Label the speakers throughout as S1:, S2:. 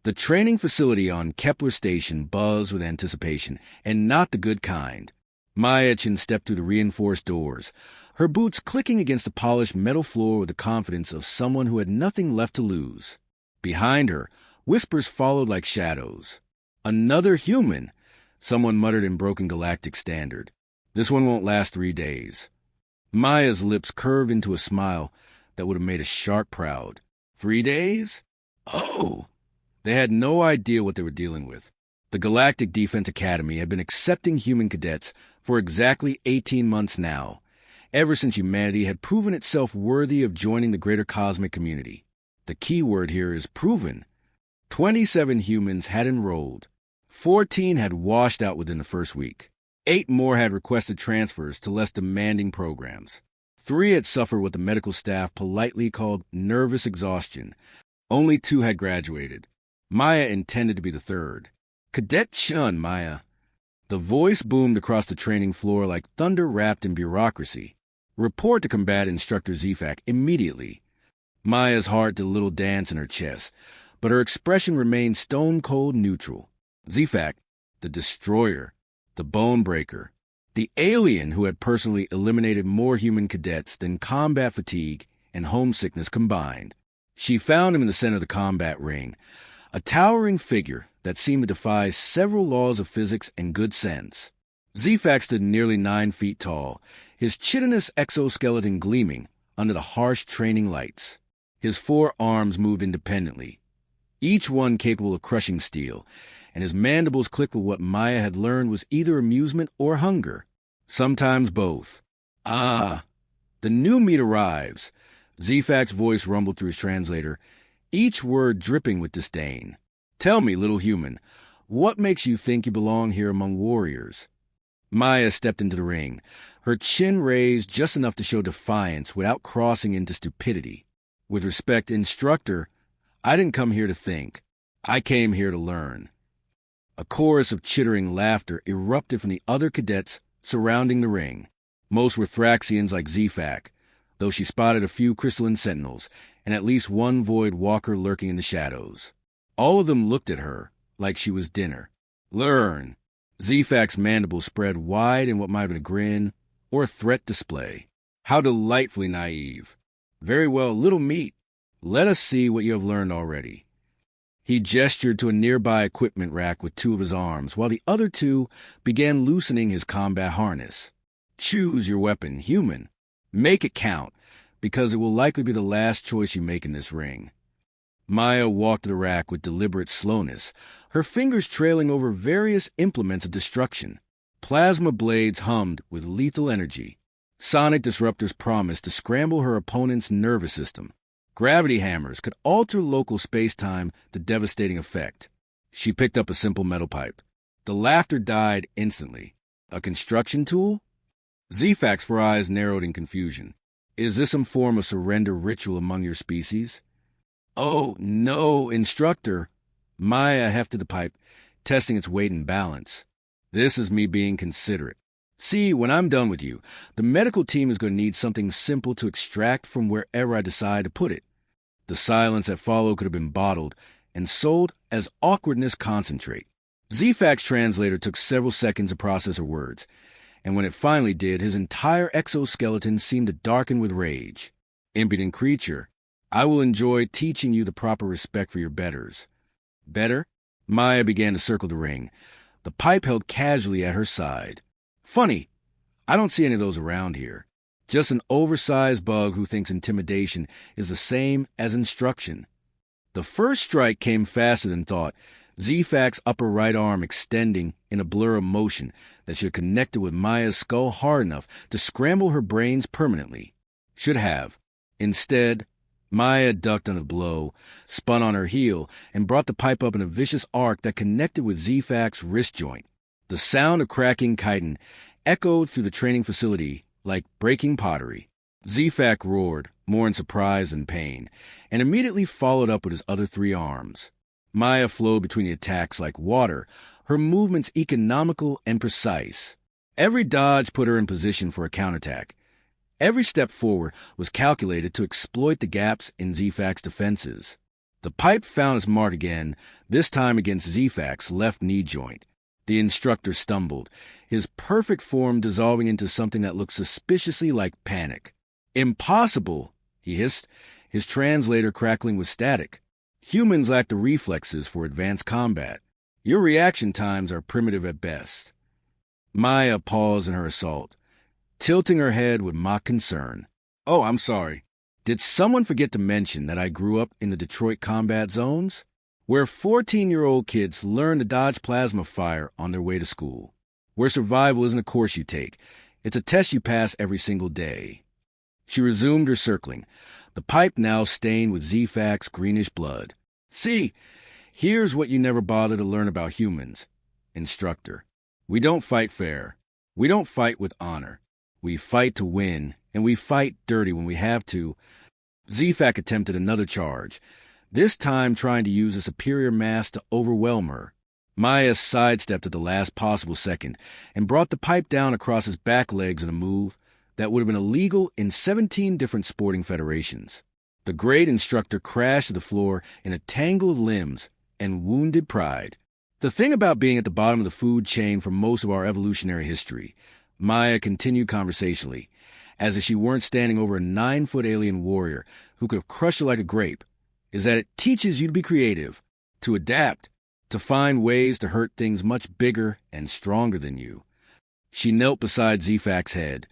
S1: The training facility on Kepler Station buzzed with anticipation, and not the good kind. Maya Chen stepped through the reinforced doors, her boots clicking against the polished metal floor with the confidence of someone who had nothing left to lose. Behind her, whispers followed like shadows. "Another human," someone muttered in broken galactic standard. "This one won't last 3 days." Maya's lips curved into a smile that would have made a shark proud. 3 days? Oh! They had no idea what they were dealing with. The Galactic Defense Academy had been accepting human cadets for exactly 18 months now, ever since humanity had proven itself worthy of joining the greater cosmic community. The key word here is proven. 27 humans had enrolled. 14 had washed out within the first week. 8 more had requested transfers to less demanding programs. 3 had suffered what the medical staff politely called nervous exhaustion. Only 2 had graduated. Maya intended to be the third. "Cadet Chun, Maya." The voice boomed across the training floor like thunder wrapped in bureaucracy. "Report to Combat Instructor Zephak immediately." Maya's heart did a little dance in her chest, but her expression remained stone-cold neutral. Zephak, the destroyer, the bone breaker, the alien who had personally eliminated more human cadets than combat fatigue and homesickness combined. She found him in the center of the combat ring, a towering figure that seemed to defy several laws of physics and good sense. Zephak stood nearly 9 feet tall, his chitinous exoskeleton gleaming under the harsh training lights. His 4 arms moved independently, each one capable of crushing steel, and his mandibles clicked with what Maya had learned was either amusement or hunger, sometimes both. "Ah, the new meat arrives," Zephak's voice rumbled through his translator, each word dripping with disdain. "Tell me, little human, what makes you think you belong here among warriors?" Maya stepped into the ring, her chin raised just enough to show defiance without crossing into stupidity. "With respect, instructor, I didn't come here to think. I came here to learn." A chorus of chittering laughter erupted from the other cadets surrounding the ring. Most were Thraxians like Zephak, though she spotted a few crystalline sentinels and at least one void walker lurking in the shadows. All of them looked at her like she was dinner. "Learn." Zephak's mandibles spread wide in what might have been a grin or a threat display. How delightfully naive. "Very well, little meat. Let us see what you have learned already." He gestured to a nearby equipment rack with 2 of his arms, while the other 2 began loosening his combat harness. "Choose your weapon, human. Make it count, because it will likely be the last choice you make in this ring." Maya walked to the rack with deliberate slowness, her fingers trailing over various implements of destruction. Plasma blades hummed with lethal energy. Sonic disruptors promised to scramble her opponent's nervous system. Gravity hammers could alter local space-time to devastating effect. She picked up a simple metal pipe. The laughter died instantly. "A construction tool?" Zephak's 4 eyes narrowed in confusion. "Is this some form of surrender ritual among your species?" "Oh, no, instructor." Maya hefted the pipe, testing its weight and balance. "This is me being considerate. See, when I'm done with you, the medical team is going to need something simple to extract from wherever I decide to put it." The silence that followed could have been bottled and sold as awkwardness concentrate. Zephak's translator took several seconds to process her words, and when it finally did, his entire exoskeleton seemed to darken with rage. "Impudent creature, I will enjoy teaching you the proper respect for your betters." "Better?" Maya began to circle the ring, the pipe held casually at her side. "Funny, I don't see any of those around here. Just an oversized bug who thinks intimidation is the same as instruction." The first strike came faster than thought, Zephak's upper right arm extending in a blur of motion that should have connected with Maya's skull hard enough to scramble her brains permanently. Should have. Instead, Maya ducked under the blow, spun on her heel, and brought the pipe up in a vicious arc that connected with Zephak's wrist joint. The sound of cracking chitin echoed through the training facility like breaking pottery. Zephak roared, more in surprise than pain, and immediately followed up with his other 3 arms. Maya flowed between the attacks like water, her movements economical and precise. Every dodge put her in position for a counterattack. Every step forward was calculated to exploit the gaps in Zephak's defenses. The pipe found its mark again, this time against Zephak's left knee joint. The instructor stumbled, his perfect form dissolving into something that looked suspiciously like panic. "Impossible!" he hissed, his translator crackling with static. "Humans lack the reflexes for advanced combat. Your reaction times are primitive at best." Maya paused in her assault, tilting her head with mock concern. "Oh, I'm sorry. Did someone forget to mention that I grew up in the Detroit combat zones, where 14-year-old kids learn to dodge plasma fire on their way to school, where survival isn't a course you take, it's a test you pass every single day?" She resumed her circling, the pipe now stained with Zephak's greenish blood. "See, here's what you never bother to learn about humans. Instructor, we don't fight fair. We don't fight with honor. We fight to win, and we fight dirty when we have to." Zephak attempted another charge, this time trying to use a superior mass to overwhelm her. Maya sidestepped at the last possible second and brought the pipe down across his back legs in a move that would have been illegal in 17 different sporting federations. The great instructor crashed to the floor in a tangle of limbs and wounded pride. "The thing about being at the bottom of the food chain for most of our evolutionary history," Maya continued conversationally, as if she weren't standing over a 9-foot alien warrior who could crush her like a grape, "is that it teaches you to be creative, to adapt, to find ways to hurt things much bigger and stronger than you." She knelt beside Zephak's head,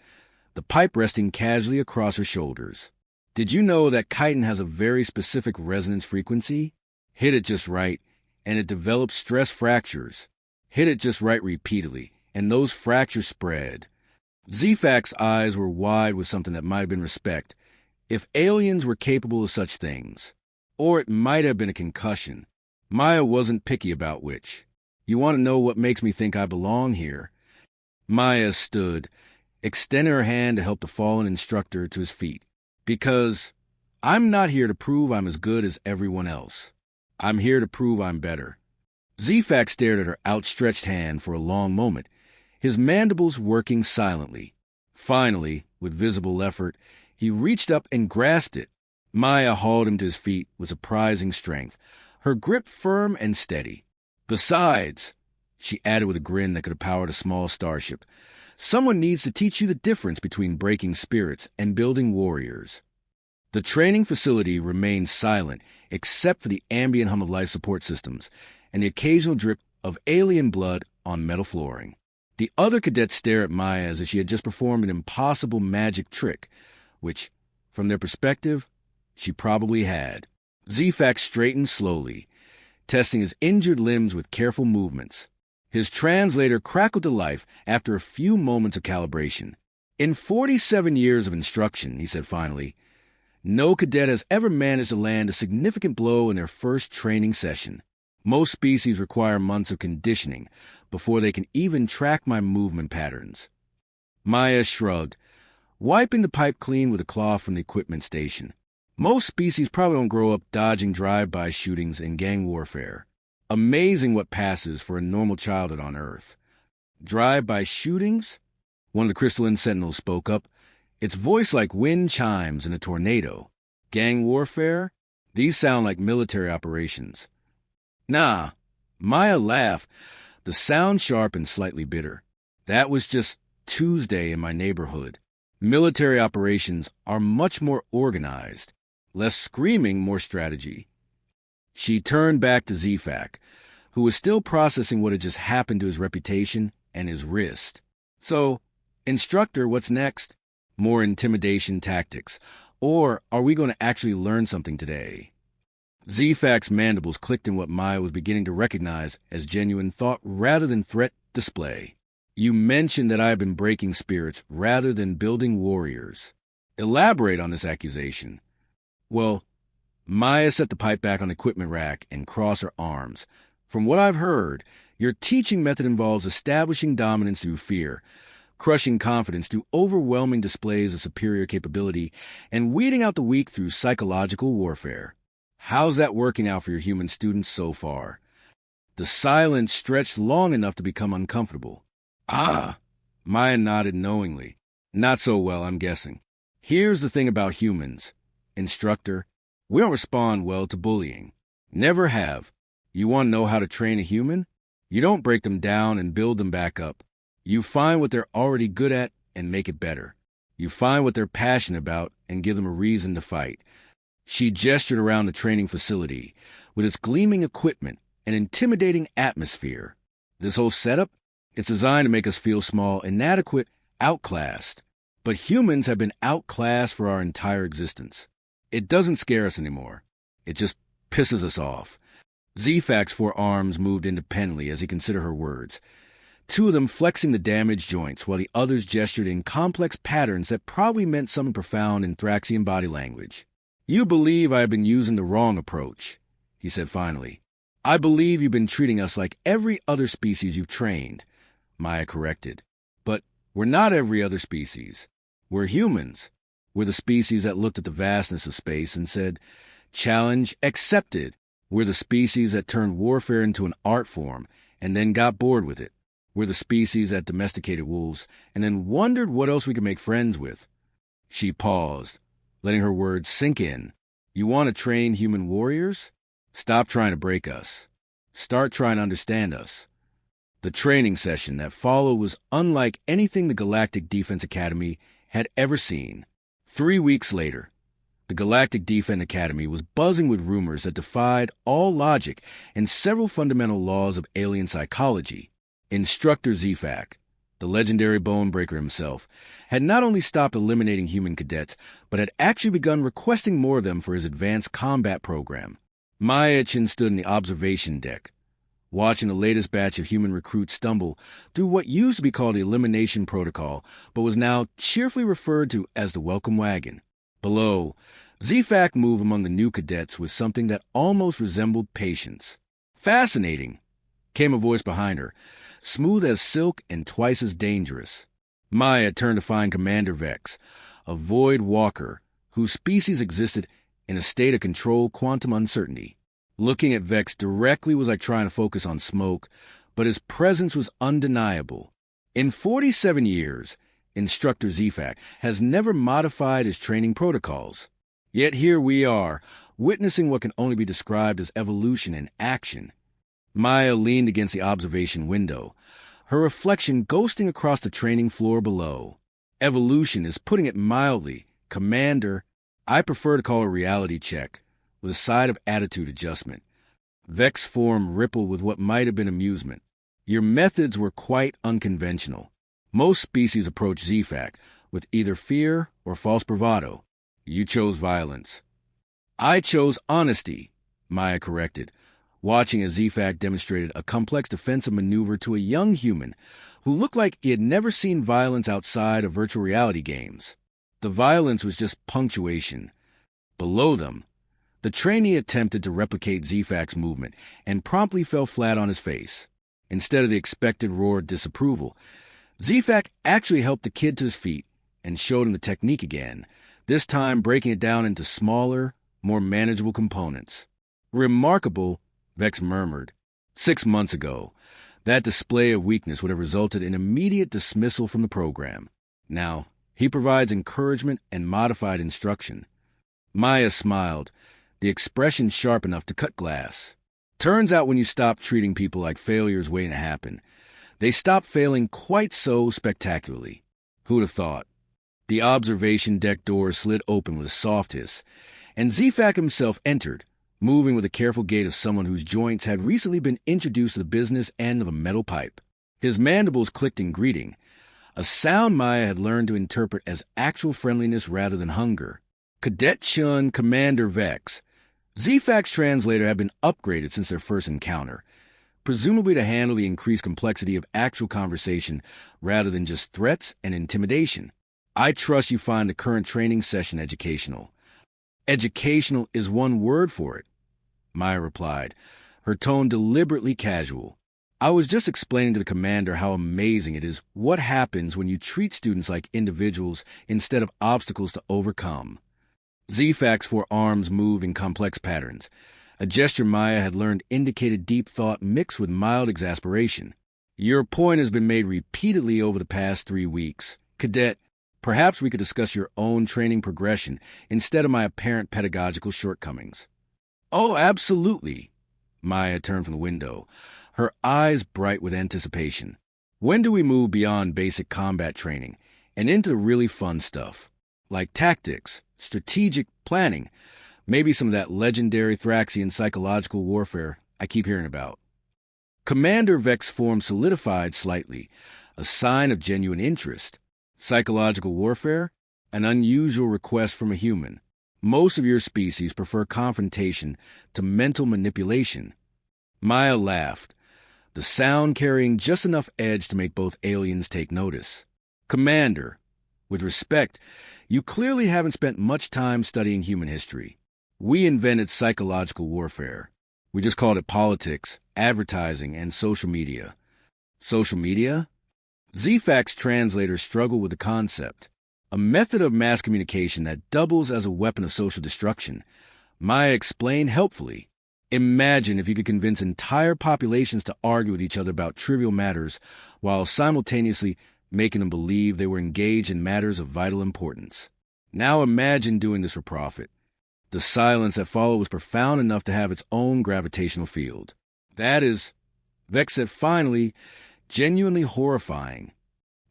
S1: the pipe resting casually across her shoulders. "Did you know that chitin has a very specific resonance frequency? Hit it just right, and it develops stress fractures. Hit it just right repeatedly, and those fractures spread." Zephak's eyes were wide with something that might have been respect, if aliens were capable of such things. Or it might have been a concussion. Maya wasn't picky about which. "You want to know what makes me think I belong here?" Maya stood, extending her hand to help the fallen instructor to his feet. "Because I'm not here to prove I'm as good as everyone else. I'm here to prove I'm better." Zephak stared at her outstretched hand for a long moment, his mandibles working silently. Finally, with visible effort, he reached up and grasped it. Maya hauled him to his feet with surprising strength, her grip firm and steady. "Besides," she added with a grin that could have powered a small starship, "someone needs to teach you the difference between breaking spirits and building warriors." The training facility remained silent except for the ambient hum of life support systems and the occasional drip of alien blood on metal flooring. The other cadets stared at Maya as if she had just performed an impossible magic trick, which, from their perspective, she probably had. Zephak straightened slowly, testing his injured limbs with careful movements. His translator crackled to life after a few moments of calibration. "In 47 years of instruction," he said finally, "no cadet has ever managed to land a significant blow in their first training session. Most species require months of conditioning before they can even track my movement patterns." Maya shrugged, wiping the pipe clean with a cloth from the equipment station. "Most species probably don't grow up dodging drive-by shootings and gang warfare. Amazing what passes for a normal childhood on Earth." "Drive-by shootings?" One of the crystalline sentinels spoke up, its voice like wind chimes in a tornado. "Gang warfare? These sound like military operations." "Nah." Maya laughed, the sound sharp and slightly bitter. "That was just Tuesday in my neighborhood. Military operations are much more organized. Less screaming, more strategy." She turned back to Zephak, who was still processing what had just happened to his reputation and his wrist. "So, instructor, what's next? More intimidation tactics? Or are we going to actually learn something today?" Zephak's mandibles clicked in what Maya was beginning to recognize as genuine thought rather than threat display. "You mentioned that I have been breaking spirits rather than building warriors. Elaborate on this accusation." "Well," Maya set the pipe back on the equipment rack and crossed her arms. "From what I've heard, your teaching method involves establishing dominance through fear, crushing confidence through overwhelming displays of superior capability, and weeding out the weak through psychological warfare. How's that working out for your human students so far?" The silence stretched long enough to become uncomfortable. "Ah," Maya nodded knowingly. "Not so well, I'm guessing. Here's the thing about humans, instructor. We don't respond well to bullying. Never have. You want to know how to train a human? You don't break them down and build them back up. You find what they're already good at and make it better. You find what they're passionate about and give them a reason to fight. She gestured around the training facility, with its gleaming equipment and intimidating atmosphere. This whole setup, it's designed to make us feel small, inadequate, outclassed. But humans have been outclassed for our entire existence. It doesn't scare us anymore. It just pisses us off. Zephak's forearms moved independently as he considered her words, two of them flexing the damaged joints while the others gestured in complex patterns that probably meant something profound in Thraxian body language. You believe I have been using the wrong approach, he said finally. I believe you've been treating us like every other species you've trained, Maya corrected. But we're not every other species. We're humans. We're the species that looked at the vastness of space and said, challenge accepted. We're the species that turned warfare into an art form and then got bored with it. We're the species that domesticated wolves and then wondered what else we could make friends with. She paused, letting her words sink in. You want to train human warriors? Stop trying to break us. Start trying to understand us. The training session that followed was unlike anything the Galactic Defense Academy had ever seen. 3 weeks later, the Galactic Defense Academy was buzzing with rumors that defied all logic and several fundamental laws of alien psychology. Instructor Zephak, the legendary bone breaker himself, had not only stopped eliminating human cadets, but had actually begun requesting more of them for his advanced combat program. Maya Chen stood in the observation deck, watching the latest batch of human recruits stumble through what used to be called the Elimination Protocol, but was now cheerfully referred to as the Welcome Wagon. Below, Zephak moved among the new cadets with something that almost resembled patience. Fascinating, came a voice behind her, smooth as silk and twice as dangerous. Maya turned to find Commander Vex, a void walker whose species existed in a state of controlled quantum uncertainty. Looking at Vex directly was like trying to focus on smoke, but his presence was undeniable. In 47 years, Instructor Zephak has never modified his training protocols. Yet here we are, witnessing what can only be described as evolution in action. Maya leaned against the observation window, her reflection ghosting across the training floor below. Evolution is putting it mildly. Commander, I prefer to call a reality check, with a side of attitude adjustment. Vex's form rippled with what might have been amusement. Your methods were quite unconventional. Most species approach Zephak with either fear or false bravado. You chose violence. I chose honesty, Maya corrected, watching as Zephak demonstrated a complex defensive maneuver to a young human who looked like he had never seen violence outside of virtual reality games. The violence was just punctuation. Below them, the trainee attempted to replicate Zephak's movement and promptly fell flat on his face. Instead of the expected roar of disapproval, Zephak actually helped the kid to his feet and showed him the technique again, this time breaking it down into smaller, more manageable components. Remarkable, Vex murmured. 6 months ago, that display of weakness would have resulted in immediate dismissal from the program. Now, he provides encouragement and modified instruction. Maya smiled, the expression sharp enough to cut glass. Turns out when you stop treating people like failures waiting to happen, they stop failing quite so spectacularly. Who'd have thought? The observation deck door slid open with a soft hiss, and Zephak himself entered, moving with the careful gait of someone whose joints had recently been introduced to the business end of a metal pipe. His mandibles clicked in greeting, a sound Maya had learned to interpret as actual friendliness rather than hunger. Cadet Chun, Commander Vex. Zephak's translator had been upgraded since their first encounter, presumably to handle the increased complexity of actual conversation rather than just threats and intimidation. I trust you find the current training session educational. Educational is one word for it, Maya replied, her tone deliberately casual. I was just explaining to the commander how amazing it is what happens when you treat students like individuals instead of obstacles to overcome. Zephak's forearms moved in complex patterns, a gesture Maya had learned indicated deep thought mixed with mild exasperation. Your point has been made repeatedly over the past 3 weeks. Cadet, perhaps we could discuss your own training progression instead of my apparent pedagogical shortcomings. Oh, absolutely. Maya turned from the window, her eyes bright with anticipation. When do we move beyond basic combat training and into the really fun stuff? Like tactics, strategic planning, maybe some of that legendary Thraxian psychological warfare I keep hearing about. Commander Vex's form solidified slightly, a sign of genuine interest. Psychological warfare? An unusual request from a human. Most of your species prefer confrontation to mental manipulation. Maya laughed, the sound carrying just enough edge to make both aliens take notice. Commander, with respect, you clearly haven't spent much time studying human history. We invented psychological warfare. We just called it politics, advertising, and social media. Social media? Zephak's translators struggle with the concept. A method of mass communication that doubles as a weapon of social destruction. Maya explained helpfully. Imagine if you could convince entire populations to argue with each other about trivial matters while simultaneously making them believe they were engaged in matters of vital importance. Now imagine doing this for profit. The silence that followed was profound enough to have its own gravitational field. That is, Vex said finally, genuinely horrifying.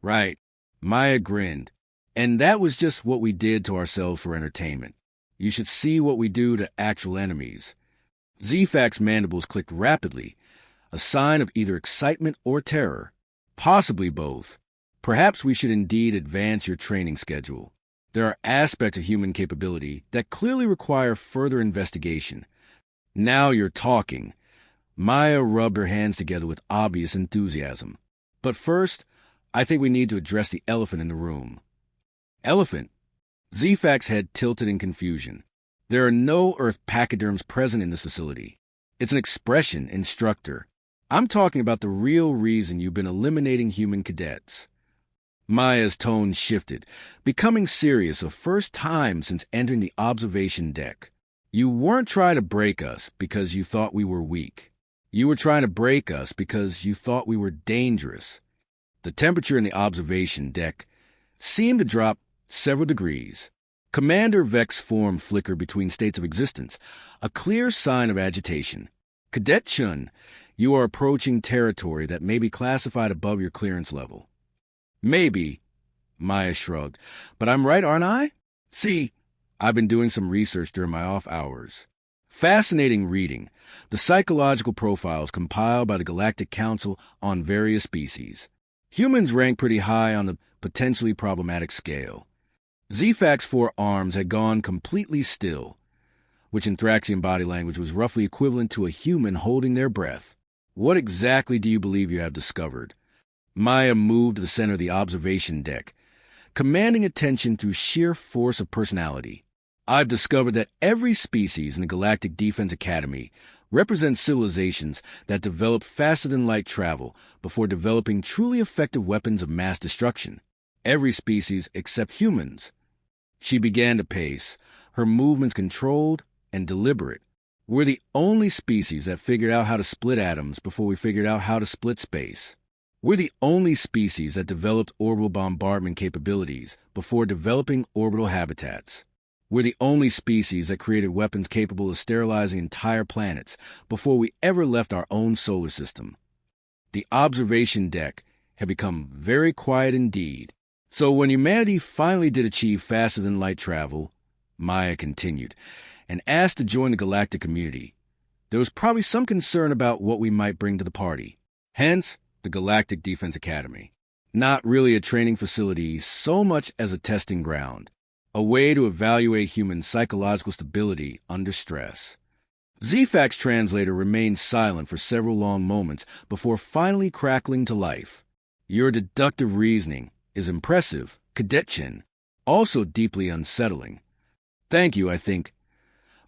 S1: Right, Maya grinned. And that was just what we did to ourselves for entertainment. You should see what we do to actual enemies. Zephak's mandibles clicked rapidly, a sign of either excitement or terror. Possibly both. Perhaps we should indeed advance your training schedule. There are aspects of human capability that clearly require further investigation. Now you're talking. Maya rubbed her hands together with obvious enthusiasm. But first, I think we need to address the elephant in the room. Elephant? Zephak's head tilted in confusion. There are no Earth pachyderms present in this facility. It's an expression, Instructor. I'm talking about the real reason you've been eliminating human cadets. Maya's tone shifted, becoming serious the first time since entering the observation deck. You weren't trying to break us because you thought we were weak. You were trying to break us because you thought we were dangerous. The temperature in the observation deck seemed to drop several degrees. Commander Vex's form flickered between states of existence, a clear sign of agitation. Cadet Chen, you are approaching territory that may be classified above your clearance level. Maybe, Maya shrugged, but I'm right, aren't I? See, I've been doing some research during my off hours. Fascinating reading, the psychological profiles compiled by the Galactic Council on various species. Humans rank pretty high on the potentially problematic scale. Zephak's 4 arms had gone completely still, which in Thraxian body language was roughly equivalent to a human holding their breath. What exactly do you believe you have discovered? Maya moved to the center of the observation deck, commanding attention through sheer force of personality. I've discovered that every species in the Galactic Defense Academy represents civilizations that developed faster-than-light travel before developing truly effective weapons of mass destruction. Every species except humans. She began to pace, her movements controlled and deliberate. We're the only species that figured out how to split atoms before we figured out how to split space. We're the only species that developed orbital bombardment capabilities before developing orbital habitats. We're the only species that created weapons capable of sterilizing entire planets before we ever left our own solar system. The observation deck had become very quiet indeed. So when humanity finally did achieve faster-than-light travel, Maya continued, and asked to join the galactic community, there was probably some concern about what we might bring to the party. Hence, the Galactic Defense Academy. Not really a training facility so much as a testing ground, a way to evaluate human psychological stability under stress. Zephak's translator remained silent for several long moments before finally crackling to life. Your deductive reasoning is impressive, Cadet Chen, also deeply unsettling. Thank you, I think.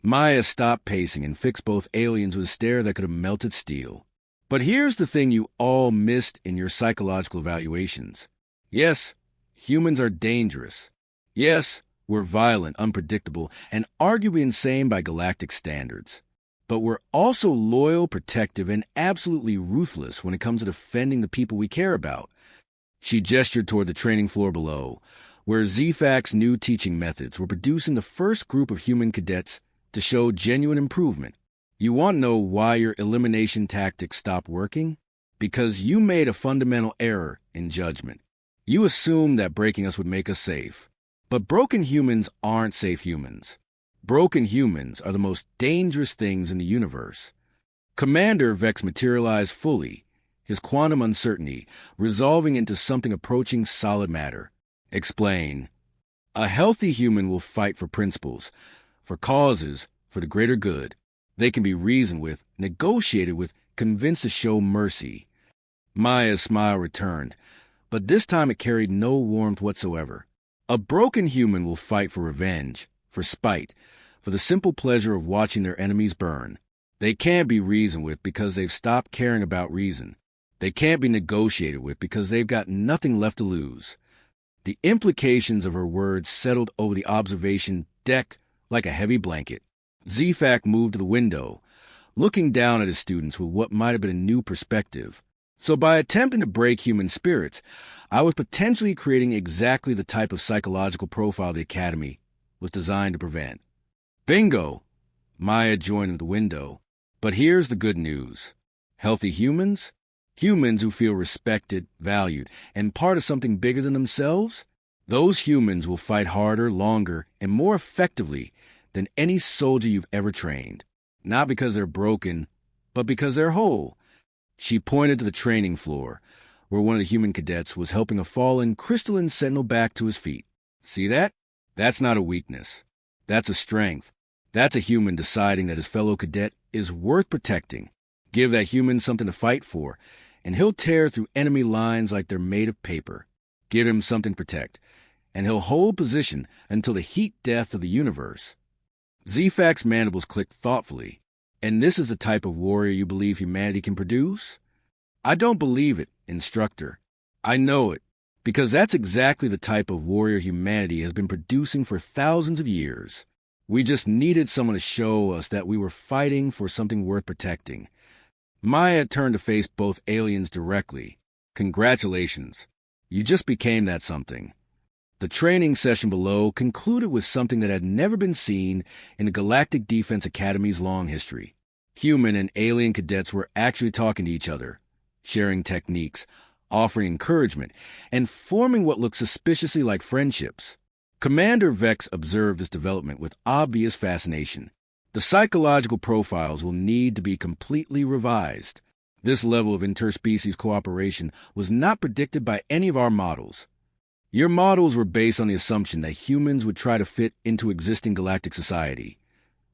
S1: Maya stopped pacing and fixed both aliens with a stare that could have melted steel. But here's the thing you all missed in your psychological evaluations. Yes, humans are dangerous. Yes, we're violent, unpredictable, and arguably insane by galactic standards. But we're also loyal, protective, and absolutely ruthless when it comes to defending the people we care about. She gestured toward the training floor below, where Zephak's new teaching methods were producing the first group of human cadets to show genuine improvement. You want to know why your elimination tactics stopped working? Because you made a fundamental error in judgment. You assumed that breaking us would make us safe. But broken humans aren't safe humans. Broken humans are the most dangerous things in the universe. Commander Vex materialized fully, his quantum uncertainty resolving into something approaching solid matter. Explain. A healthy human will fight for principles, for causes, for the greater good. They can be reasoned with, negotiated with, convinced to show mercy. Maya's smile returned, but this time it carried no warmth whatsoever. A broken human will fight for revenge, for spite, for the simple pleasure of watching their enemies burn. They can't be reasoned with because they've stopped caring about reason. They can't be negotiated with because they've got nothing left to lose. The implications of her words settled over the observation deck like a heavy blanket. Zephak moved to the window, looking down at his students with what might have been a new perspective. So by attempting to break human spirits, I was potentially creating exactly the type of psychological profile the Academy was designed to prevent. Bingo! Maya joined at the window. But here's the good news. Healthy humans? Humans who feel respected, valued, and part of something bigger than themselves? Those humans will fight harder, longer, and more effectively than any soldier you've ever trained. Not because they're broken, but because they're whole. She pointed to the training floor, where one of the human cadets was helping a fallen crystalline sentinel back to his feet. See that? That's not a weakness. That's a strength. That's a human deciding that his fellow cadet is worth protecting. Give that human something to fight for, and he'll tear through enemy lines like they're made of paper. Give him something to protect, and he'll hold position until the heat death of the universe. Zephak's mandibles clicked thoughtfully. And this is the type of warrior you believe humanity can produce? I don't believe it, Instructor. I know it, because that's exactly the type of warrior humanity has been producing for thousands of years. We just needed someone to show us that we were fighting for something worth protecting. Maya turned to face both aliens directly. Congratulations. You just became that something. The training session below concluded with something that had never been seen in the Galactic Defense Academy's long history. Human and alien cadets were actually talking to each other, sharing techniques, offering encouragement, and forming what looked suspiciously like friendships. Commander Vex observed this development with obvious fascination. The psychological profiles will need to be completely revised. This level of interspecies cooperation was not predicted by any of our models. Your models were based on the assumption that humans would try to fit into existing galactic society,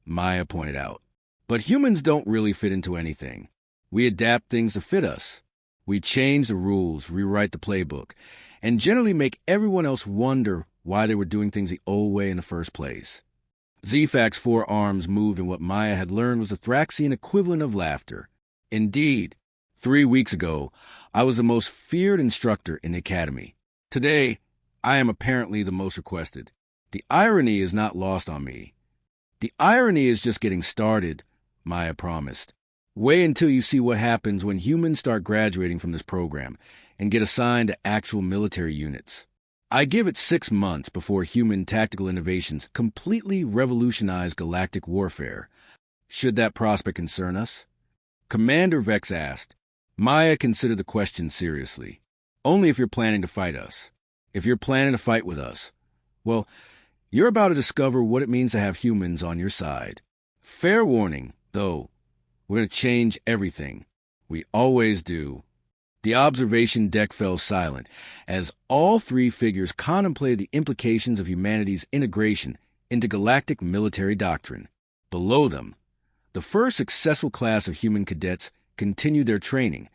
S1: Maya pointed out. But humans don't really fit into anything. We adapt things to fit us. We change the rules, rewrite the playbook, and generally make everyone else wonder why they were doing things the old way in the first place. Zephak's forearms moved in what Maya had learned was the Thraxian equivalent of laughter. Indeed, 3 weeks ago, I was the most feared instructor in the Academy. Today, I am apparently the most requested. The irony is not lost on me. The irony is just getting started, Maya promised. Wait until you see what happens when humans start graduating from this program and get assigned to actual military units. I give it 6 months before human tactical innovations completely revolutionize galactic warfare. Should that prospect concern us? Commander Vex asked. Maya considered the question seriously. Only if you're planning to fight us. If you're planning to fight with us, well, you're about to discover what it means to have humans on your side. Fair warning, though, we're going to change everything. We always do. The observation deck fell silent as all 3 figures contemplated the implications of humanity's integration into galactic military doctrine. Below them, the first successful class of human cadets continued their training,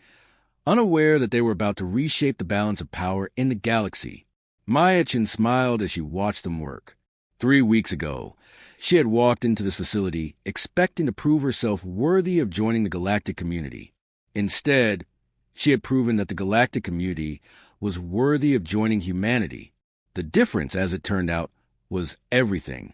S1: unaware that they were about to reshape the balance of power in the galaxy. Maya Chen smiled as she watched them work. 3 weeks ago, she had walked into this facility expecting to prove herself worthy of joining the galactic community. Instead, she had proven that the galactic community was worthy of joining humanity. The difference, as it turned out, was everything.